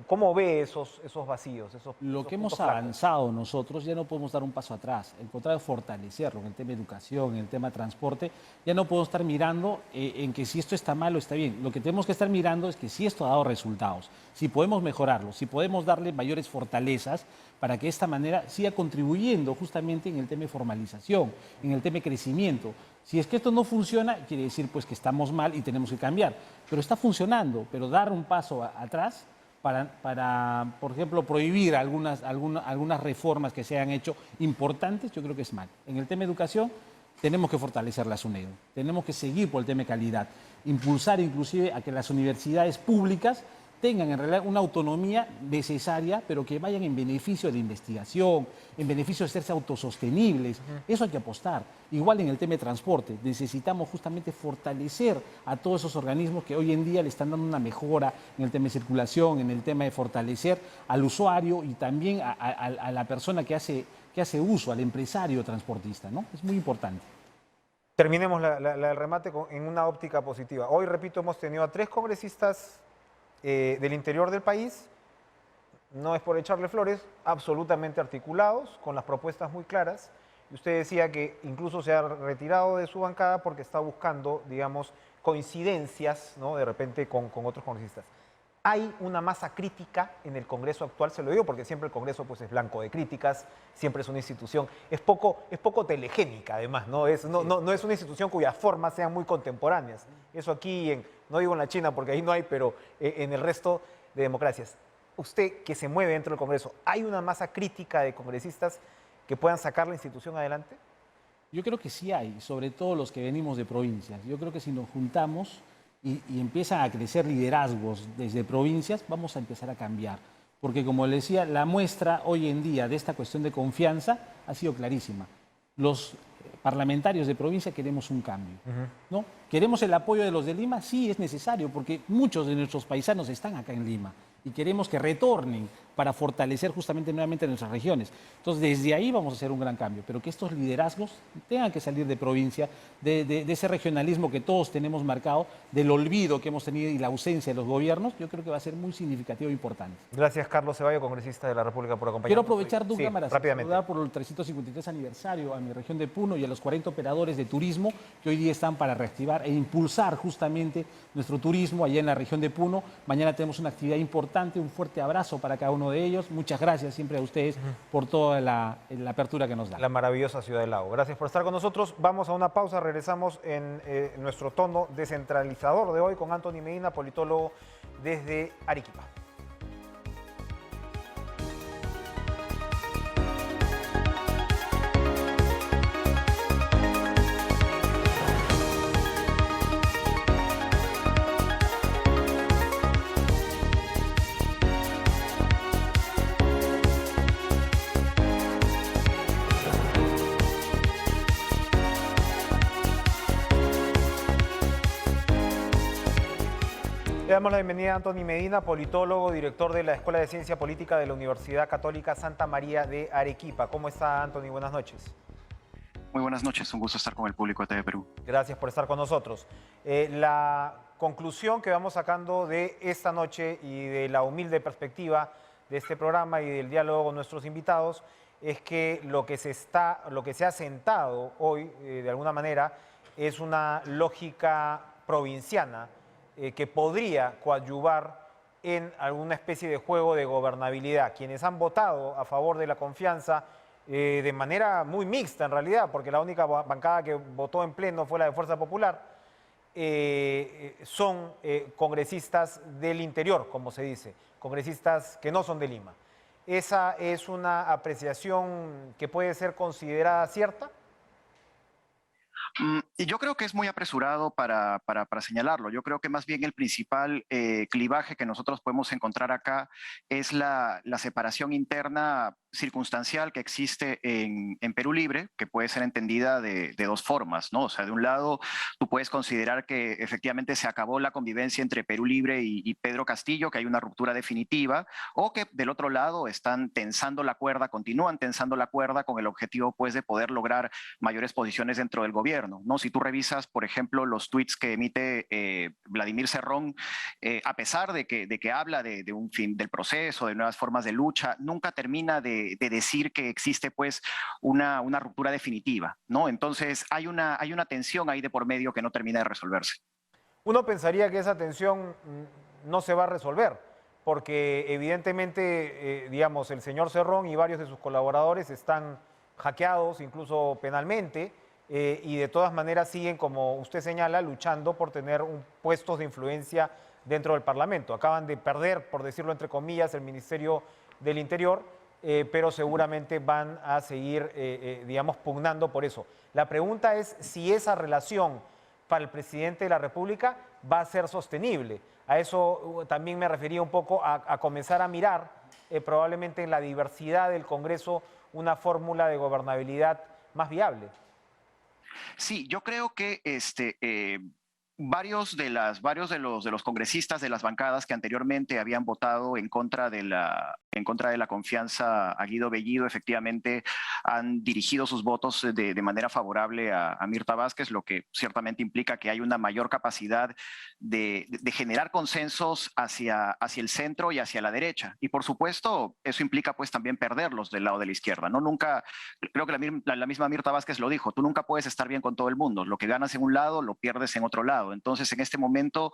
¿Cómo ve esos vacíos? Lo que hemos avanzado nosotros, ya no podemos dar un paso atrás. El contrario, fortalecerlo en el tema de educación, en el tema de transporte. Ya no podemos estar mirando en que si esto está mal o está bien. Lo que tenemos que estar mirando es que si esto ha dado resultados, si podemos mejorarlo, si podemos darle mayores fortalezas para que de esta manera siga contribuyendo justamente en el tema de formalización, en el tema de crecimiento. Si es que esto no funciona, quiere decir pues que estamos mal y tenemos que cambiar. Pero está funcionando, pero dar un paso atrás por ejemplo, prohibir algunas reformas que se han hecho importantes, yo creo que es mal. En el tema de educación tenemos que fortalecer la SUNEDU, tenemos que seguir por el tema de calidad, impulsar inclusive a que las universidades públicas tengan en realidad una autonomía necesaria, pero que vayan en beneficio de investigación, en beneficio de serse autosostenibles. Eso hay que apostar. Igual en el tema de transporte, necesitamos justamente fortalecer a todos esos organismos que hoy en día le están dando una mejora en el tema de circulación, en el tema de fortalecer al usuario y también a la persona que hace uso, al empresario transportista, ¿no? Es muy importante. Terminemos el remate en una óptica positiva. Hoy, repito, hemos tenido a 3 congresistas del interior del país, no es por echarle flores, absolutamente articulados, con las propuestas muy claras. Y usted decía que incluso se ha retirado de su bancada porque está buscando, digamos, coincidencias, ¿no?, de repente con otros congresistas. Hay una masa crítica en el Congreso actual, se lo digo porque siempre el Congreso pues, es blanco de críticas, siempre es una institución, es poco telegénica además, no es una institución cuyas formas sean muy contemporáneas. Eso aquí, no digo en la China porque ahí no hay, pero en el resto de democracias. Usted que se mueve dentro del Congreso, ¿hay una masa crítica de congresistas que puedan sacar la institución adelante? Yo creo que sí hay, sobre todo los que venimos de provincias. Yo creo que si nos juntamos y empiezan a crecer liderazgos desde provincias, vamos a empezar a cambiar. Porque como le decía, la muestra hoy en día de esta cuestión de confianza ha sido clarísima. Los parlamentarios de provincia queremos un cambio, ¿no? ¿Queremos el apoyo de los de Lima? Sí, es necesario, porque muchos de nuestros paisanos están acá en Lima y queremos que retornen para fortalecer justamente nuevamente nuestras regiones. Entonces, desde ahí vamos a hacer un gran cambio, pero que estos liderazgos tengan que salir de provincia, de ese regionalismo que todos tenemos marcado, del olvido que hemos tenido y la ausencia de los gobiernos, yo creo que va a ser muy significativo e importante. Gracias, Carlos Ceballos, congresista de la República, por acompañarnos. Quiero aprovechar, Sí, Cámara, rápidamente. saludar por el 353 aniversario a mi región de Puno y a los 40 operadores de turismo que hoy día están para reactivar e impulsar justamente nuestro turismo allá en la región de Puno. Mañana tenemos una actividad importante, un fuerte abrazo para cada uno de ellos. Muchas gracias siempre a ustedes por toda la apertura que nos dan. La maravillosa ciudad del lago. Gracias por estar con nosotros. Vamos a una pausa, regresamos en nuestro tono descentralizador de hoy con Anthony Medina, politólogo desde Arequipa. Le damos la bienvenida a Anthony Medina, politólogo, director de la Escuela de Ciencia Política de la Universidad Católica Santa María de Arequipa. ¿Cómo está, Anthony? Buenas noches. Muy buenas noches, un gusto estar con el público de TV Perú. Gracias por estar con nosotros. La conclusión que vamos sacando de esta noche y de la humilde perspectiva de este programa y del diálogo con nuestros invitados es que lo que se ha sentado hoy, de alguna manera, es una lógica provinciana que podría coadyuvar en alguna especie de juego de gobernabilidad. Quienes han votado a favor de la confianza de manera muy mixta en realidad, porque la única bancada que votó en pleno fue la de Fuerza Popular, son congresistas del interior, como se dice, congresistas que no son de Lima. ¿Esa es una apreciación que puede ser considerada cierta? Y yo creo que es muy apresurado para señalarlo. Yo creo que más bien el principal clivaje que nosotros podemos encontrar acá es la separación interna circunstancial que existe en Perú Libre, que puede ser entendida de dos formas, ¿no? O sea, de un lado, tú puedes considerar que efectivamente se acabó la convivencia entre Perú Libre y Pedro Castillo, que hay una ruptura definitiva, o que del otro lado están tensando la cuerda, continúan tensando la cuerda con el objetivo, pues, de poder lograr mayores posiciones dentro del gobierno, ¿no? Si tú revisas, por ejemplo, los tweets que emite Vladimir Cerrón, a pesar de que habla de un fin del proceso, de nuevas formas de lucha, nunca termina de decir que existe, pues, una ruptura definitiva, ¿no? Entonces hay una tensión ahí de por medio que no termina de resolverse. Uno pensaría que esa tensión no se va a resolver, porque evidentemente, digamos, el señor Cerrón y varios de sus colaboradores están hackeados, incluso penalmente, y de todas maneras siguen, como usted señala, luchando por tener puestos de influencia dentro del Parlamento. Acaban de perder, por decirlo entre comillas, el Ministerio del Interior, pero seguramente van a seguir, digamos, pugnando por eso. La pregunta es si esa relación para el presidente de la República va a ser sostenible. A eso también me refería un poco a comenzar a mirar probablemente en la diversidad del Congreso una fórmula de gobernabilidad más viable. Sí, yo creo que varios de los congresistas de las bancadas que anteriormente habían votado en contra de la confianza a Guido Bellido, efectivamente han dirigido sus votos de manera favorable a Mirta Vázquez, lo que ciertamente implica que hay una mayor capacidad de generar consensos hacia el centro y hacia la derecha. Y por supuesto, eso implica pues también perderlos del lado de la izquierda, ¿no? Nunca, creo que la misma Mirta Vázquez lo dijo, tú nunca puedes estar bien con todo el mundo, lo que ganas en un lado lo pierdes en otro lado. Entonces, en este momento,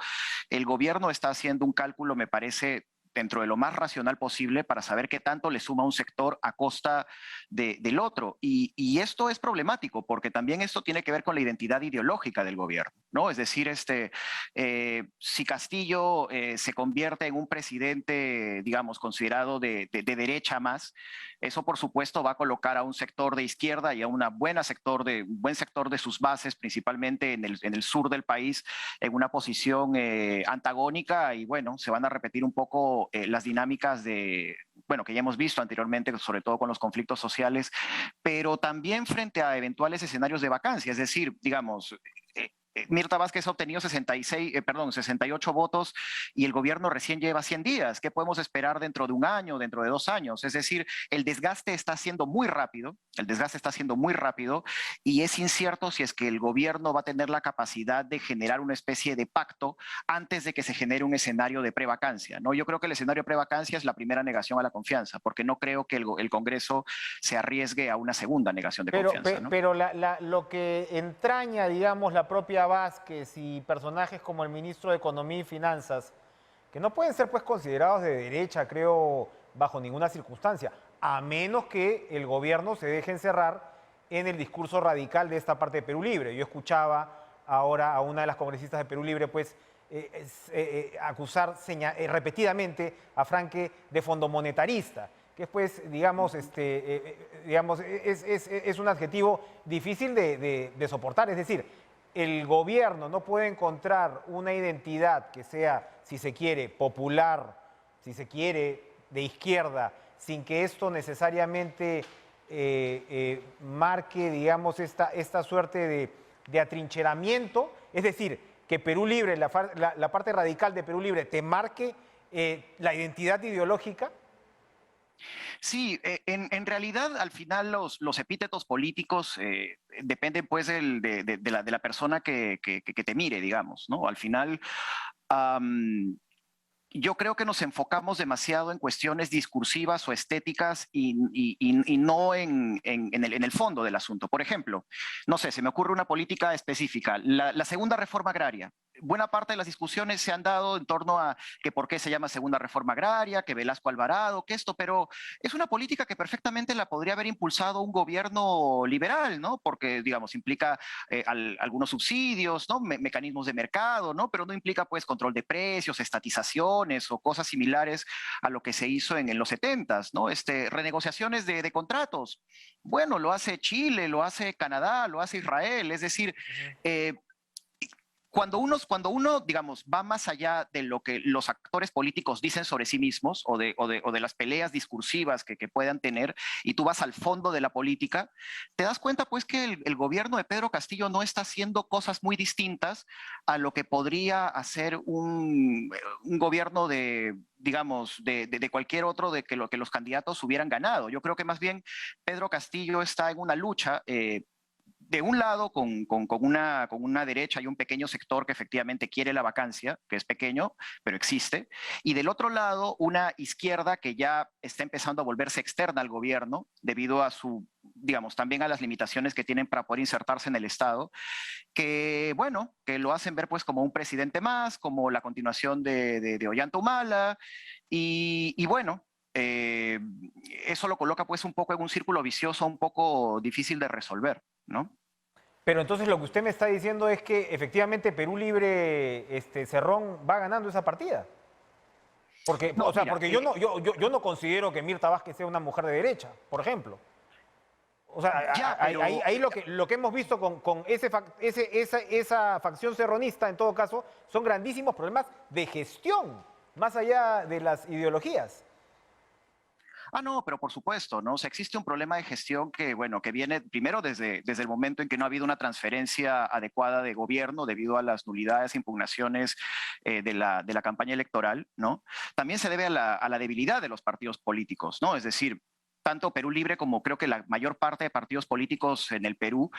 el gobierno está haciendo un cálculo, me parece, dentro de lo más racional posible para saber qué tanto le suma un sector a costa del otro. Y esto es problemático porque también esto tiene que ver con la identidad ideológica del gobierno, ¿no? Es decir, si Castillo se convierte en un presidente, digamos, considerado de derecha más, eso por supuesto va a colocar a un sector de izquierda y a un buen sector de sus bases, principalmente en el sur del país, en una posición antagónica y bueno, se van a repetir un poco las dinámicas que ya hemos visto anteriormente, sobre todo con los conflictos sociales, pero también frente a eventuales escenarios de vacancia, es decir, digamos, Mirta Vázquez ha obtenido 68 votos y el gobierno recién lleva 100 días. ¿Qué podemos esperar dentro de un año, dentro de 2 años? Es decir, el desgaste está siendo muy rápido, y es incierto si es que el gobierno va a tener la capacidad de generar una especie de pacto antes de que se genere un escenario de prevacancia, ¿no? Yo creo que el escenario de prevacancia es la primera negación a la confianza, porque no creo que el Congreso se arriesgue a una segunda negación de confianza, ¿no? Pero lo que entraña, digamos, la propia Vázquez y personajes como el ministro de Economía y Finanzas, que no pueden ser pues considerados de derecha, creo, bajo ninguna circunstancia, a menos que el gobierno se deje encerrar en el discurso radical de esta parte de Perú Libre. Yo escuchaba ahora a una de las congresistas de Perú Libre pues acusar repetidamente a Franque de fondomonetarista, que pues, digamos, es un adjetivo difícil de soportar. Es decir, el gobierno no puede encontrar una identidad que sea, si se quiere, popular, si se quiere, de izquierda, sin que esto necesariamente marque, digamos, esta suerte de atrincheramiento. Es decir, que Perú Libre, la parte radical de Perú Libre, te marque la identidad ideológica. Sí, en realidad al final los epítetos políticos dependen pues de la persona que te mire, digamos, ¿no? Al final, yo creo que nos enfocamos demasiado en cuestiones discursivas o estéticas y no en el fondo del asunto. Por ejemplo, no sé, se me ocurre una política específica, la segunda reforma agraria. Buena parte de las discusiones se han dado en torno a que por qué se llama segunda reforma agraria, que Velasco Alvarado, que esto, pero es una política que perfectamente la podría haber impulsado un gobierno liberal, ¿no? Porque, digamos, implica algunos subsidios, ¿no? Mecanismos de mercado, ¿no? Pero no implica, pues, control de precios, estatizaciones o cosas similares a lo que se hizo en los 70s, ¿no? Renegociaciones de contratos. Bueno, lo hace Chile, lo hace Canadá, lo hace Israel, es decir, cuando uno, digamos, va más allá de lo que los actores políticos dicen sobre sí mismos o de las peleas discursivas que puedan tener, y tú vas al fondo de la política, te das cuenta pues que el gobierno de Pedro Castillo no está haciendo cosas muy distintas a lo que podría hacer un gobierno digamos, de cualquier otro de que los candidatos hubieran ganado. Yo creo que más bien Pedro Castillo está en una lucha de un lado, con una derecha y un pequeño sector que efectivamente quiere la vacancia, que es pequeño, pero existe, y del otro lado, una izquierda que ya está empezando a volverse externa al gobierno, debido a digamos, también a las limitaciones que tienen para poder insertarse en el Estado, que, bueno, que lo hacen ver pues como un presidente más, como la continuación de Ollanta Humala, y bueno, eso lo coloca pues un poco en un círculo vicioso un poco difícil de resolver, ¿no? Pero entonces lo que usted me está diciendo es que efectivamente Perú Libre, Cerrón, va ganando esa partida. Porque, No, o sea, mira, porque yo no considero que Mirta Vázquez sea una mujer de derecha, por ejemplo. O sea, Ya, pero- ahí lo que hemos visto con esa facción serronista, en todo caso, son grandísimos problemas de gestión, más allá de las ideologías. Ah, no, pero por supuesto, ¿no? O sea, existe un problema de gestión que, bueno, que viene primero desde el momento en que no ha habido una transferencia adecuada de gobierno debido a las nulidades e impugnaciones de la campaña electoral, ¿no? También se debe a la debilidad de los partidos políticos, ¿no? Es decir, tanto Perú Libre como creo que la mayor parte de partidos políticos en el Perú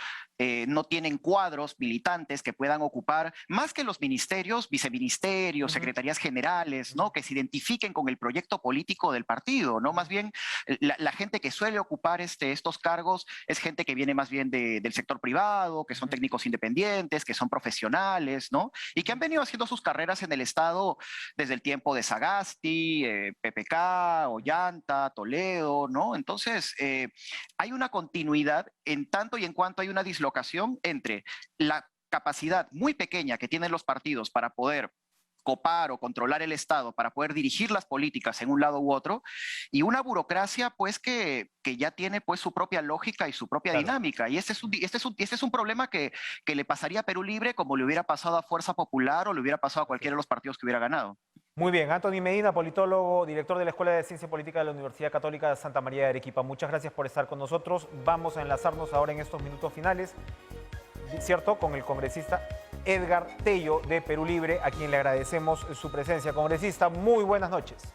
no tienen cuadros militantes que puedan ocupar, más que los ministerios, viceministerios, secretarías generales, ¿no? Que se identifiquen con el proyecto político del partido, ¿no? Más bien, la gente que suele ocupar estos cargos es gente que viene más bien del sector privado, que son técnicos independientes, que son profesionales, ¿no? Y que han venido haciendo sus carreras en el Estado desde el tiempo de Sagasti, PPK, Ollanta, Toledo, ¿no? Entonces, hay una continuidad en tanto y en cuanto hay una dislocación entre la capacidad muy pequeña que tienen los partidos para poder copar o controlar el Estado, para poder dirigir las políticas en un lado u otro, y una burocracia pues que ya tiene pues su propia lógica y su propia dinámica. Y este es un problema que le pasaría a Perú Libre como le hubiera pasado a Fuerza Popular o le hubiera pasado a cualquiera de los partidos que hubiera ganado. Muy bien, Anthony Medina, politólogo, director de la Escuela de Ciencia Política de la Universidad Católica de Santa María de Arequipa. Muchas gracias por estar con nosotros. Vamos a enlazarnos ahora en estos minutos finales, ¿cierto?, con el congresista Edgar Tello de Perú Libre, a quien le agradecemos su presencia. Congresista, muy buenas noches.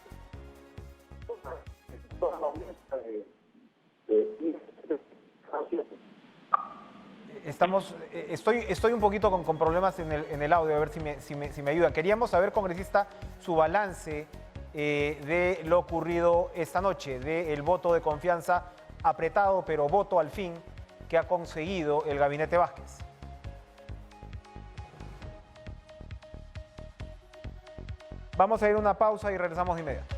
Estoy un poquito con problemas en el audio, a ver si me ayuda. Queríamos saber, congresista, su balance de lo ocurrido esta noche, del voto de confianza apretado, pero voto al fin, que ha conseguido el gabinete Vázquez. Vamos a ir a una pausa y regresamos de inmediato.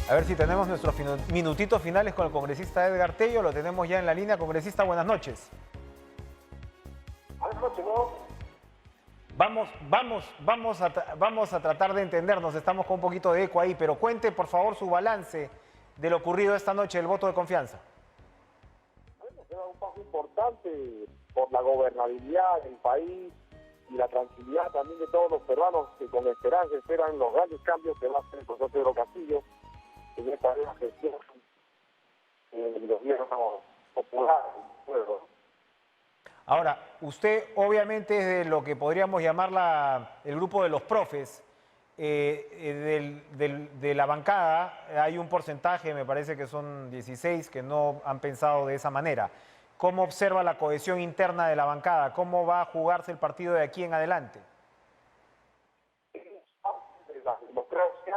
A ver si tenemos nuestros minutitos finales con el congresista Edgar Tello. Lo tenemos ya en la línea. Congresista, buenas noches. Buenas noches, ¿no? Vamos a tratar de entendernos. Estamos con un poquito de eco ahí, pero cuente, por favor, su balance de lo ocurrido esta noche, el voto de confianza. Bueno, será un paso importante por la gobernabilidad del país y la tranquilidad también de todos los peruanos que con esperanza esperan los grandes cambios que va a hacer el profesor Pedro Castillo en esta nueva gestión del gobierno popular del pueblo. Ahora, usted obviamente es de lo que podríamos llamar el grupo de los profes de la bancada. Hay un porcentaje, me parece que son 16, que no han pensado de esa manera. ¿Cómo observa la cohesión interna de la bancada? ¿Cómo va a jugarse el partido de aquí en adelante? La democracia,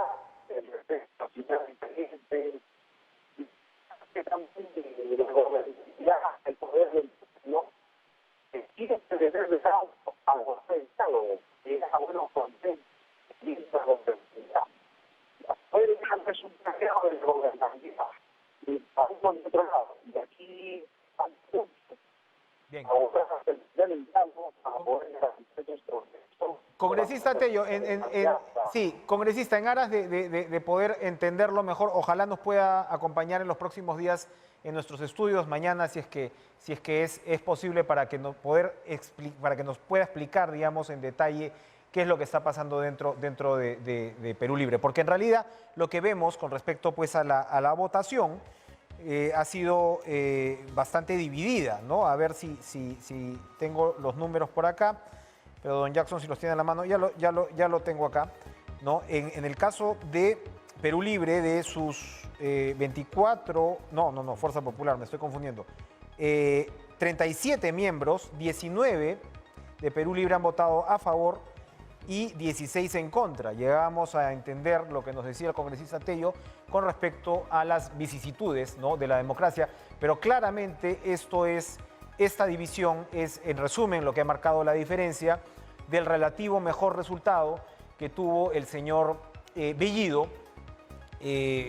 el respeto a la ciudad inteligente, que también de la gobernabilidad, el poder del pueblo, que quiere tener de lado a los mexicanos, llegar a buenos contentos y la gobernabilidad. Puede dejar resultar de la gobernabilidad y para un otro lado. Y aquí, Bien. ahora el intento para poder garantizar nuestro derecho. Congresista Tello, sí, congresista, en aras de poder entenderlo mejor, ojalá nos pueda acompañar en los próximos días en nuestros estudios, mañana, si es que es posible, para que nos pueda explicar, digamos, en detalle qué es lo que está pasando dentro de Perú Libre. Porque en realidad lo que vemos con respecto pues a la votación ha sido bastante dividida, ¿no? A ver si tengo los números por acá. Pero don Jackson, si los tiene en la mano, ya lo tengo acá, ¿no? En el caso de Perú Libre, de sus 24, no, Fuerza Popular, me estoy confundiendo, 37 miembros, 19 de Perú Libre han votado a favor y 16 en contra. Llegamos a entender lo que nos decía el congresista Tello con respecto a las vicisitudes, ¿no?, de la democracia, pero claramente esta división es, en resumen, lo que ha marcado la diferencia del relativo mejor resultado que tuvo el señor Bellido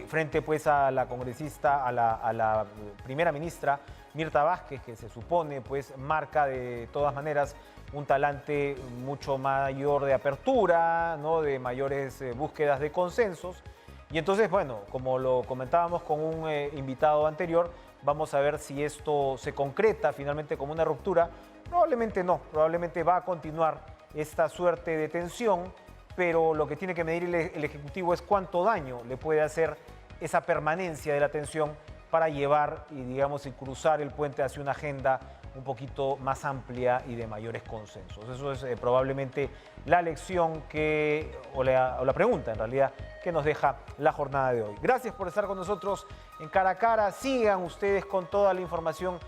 frente pues a la congresista, a la primera ministra Mirta Vázquez, que se supone pues marca de todas maneras un talante mucho mayor de apertura, ¿no?, de mayores búsquedas de consensos. Y entonces, bueno, como lo comentábamos con un invitado anterior, vamos a ver si esto se concreta finalmente como una ruptura. Probablemente no, probablemente va a continuar esta suerte de tensión, pero lo que tiene que medir el Ejecutivo es cuánto daño le puede hacer esa permanencia de la tensión para llevar y, digamos, y cruzar el puente hacia una agenda un poquito más amplia y de mayores consensos. Eso es probablemente la lección o la pregunta, en realidad, que nos deja la jornada de hoy. Gracias por estar con nosotros en Cara a Cara. Sigan ustedes con toda la información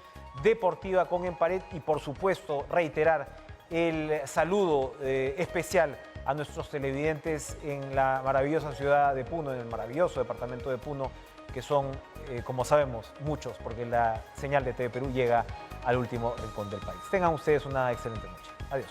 deportiva con En Pared y, por supuesto, reiterar el saludo especial a nuestros televidentes en la maravillosa ciudad de Puno, en el maravilloso departamento de Puno, que son, como sabemos, muchos, porque la señal de TV Perú llega al último rincón del país. Tengan ustedes una excelente noche. Adiós.